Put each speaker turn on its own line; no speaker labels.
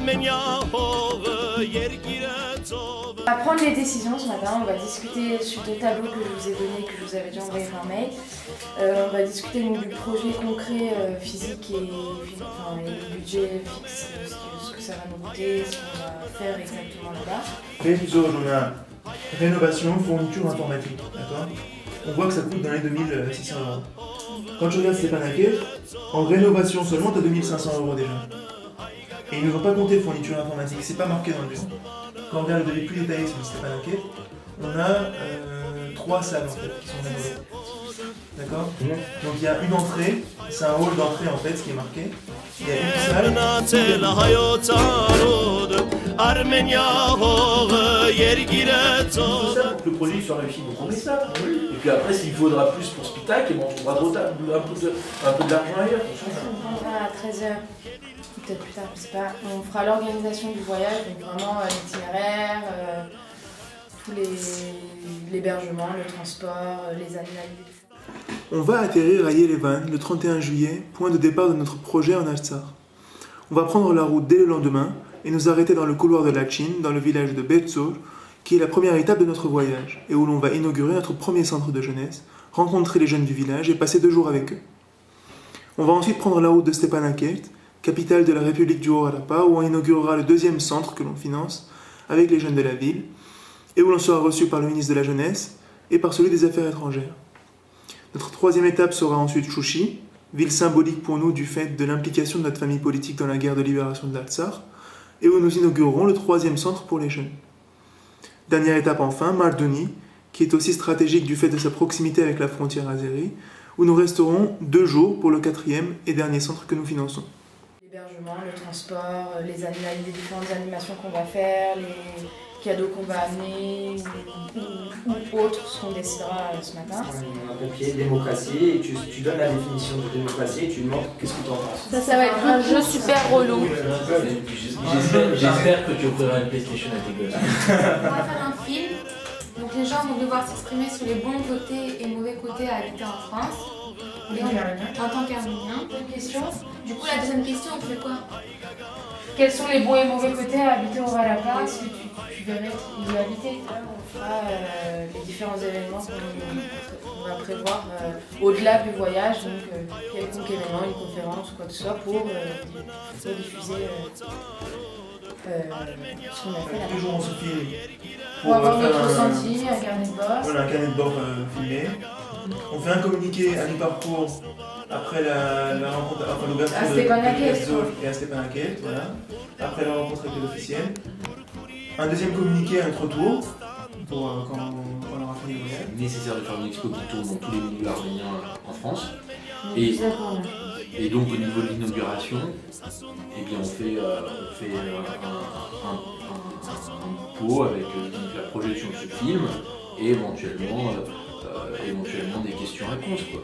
On va prendre les décisions ce matin, on va discuter suite au tableau que je vous ai donné, que je vous avais déjà envoyé par mail. On va discuter donc, du projet concret physique et le budget fixe, ce que ça va nous coûter, ce qu'on va faire exactement là-bas.
Aujourd'hui, on a rénovation, fourniture informatique, d'accord? On voit que ça coûte dans les 2600 €. Quand tu regardes Stepan Hackett, en rénovation seulement, tu as 2500 € déjà. Et ils ne nous ont pas compté fourniture informatique, c'est pas marqué dans le devis. Quand on regarde le devis plus détaillé sur le Stepan Hackett, on a 3 salles en fait qui sont rénovées. D'accord? Donc il y a une entrée, c'est un hall d'entrée en fait, ce qui est marqué. Il y a une salle.
Tout ça pour que le projet soit réussi, donc on met ça. Et puis après, s'il faudra plus pour Spitak, on trouvera un peu de l'argent ailleurs.
On va à 13h, peut-être plus tard, je sais pas. On fera l'organisation du voyage, donc vraiment l'itinéraire, tous l'hébergement, le transport, les animaux.
On va atterrir à Yerevan le 31 juillet, point de départ de notre projet en Artsakh. On va prendre la route dès le lendemain et nous arrêter dans le couloir de la Chine, dans le village de Betsur, qui est la première étape de notre voyage, et où l'on va inaugurer notre premier centre de jeunesse, rencontrer les jeunes du village et passer 2 jours avec eux. On va ensuite prendre la route de Stepan Hackett, capitale de la République du Haut-Karabakh, où on inaugurera le 2e centre que l'on finance avec les jeunes de la ville, et où l'on sera reçu par le ministre de la Jeunesse et par celui des Affaires étrangères. Notre 3e étape sera ensuite Chouchi, ville symbolique pour nous du fait de l'implication de notre famille politique dans la guerre de libération de l'Artsakh, et où nous inaugurerons le 3e centre pour les jeunes. Dernière étape enfin, Mardoni, qui est aussi stratégique du fait de sa proximité avec la frontière azérie, où nous resterons 2 jours pour le 4e et dernier centre que nous finançons.
L'hébergement, le transport, les différentes animations qu'on va faire, les cadeaux qu'on va amener ou autres, ce qu'on décidera ce matin.
On a un papier démocratie et tu donnes la définition de démocratie et tu demandes qu'est-ce que tu en penses.
Ça va être un jeu super relou.
J'espère que tu offriras une PlayStation à tes gosses.
On va faire un film, donc les gens vont devoir s'exprimer sur les bons côtés et mauvais côtés à habiter en France. Et en tant qu'Arménien. Du coup, la deuxième question, on fait quoi?
Quels sont les bons et mauvais côtés à habiter au Haut-Karabakh? Est-ce que tu verrais y habiter? On fera les différents événements qu'on va prévoir au-delà du voyage, donc quelconque événement, une conférence ou quoi que ce soit pour diffuser ce qu'on a fait là.
Toujours on se filme
Pour avoir
faire
notre ressenti, un carnet de bord.
Voilà, un carnet de bord filmé. On fait un communiqué à mi-parcours après la rencontre, enfin l'ouverture
À Stepan Hackett.
et à Stepan Hackett, voilà. Après la rencontre avec les officiels. Un deuxième communiqué à notre retour, pour quand on aura fini le voyage.
Nécessaire de faire une expo qui tourne dans tous les milieux arméniens en France.
Et
Et donc au niveau de l'inauguration, eh bien on fait un pot avec donc, la projection de ce film et éventuellement des questions-réponses quoi.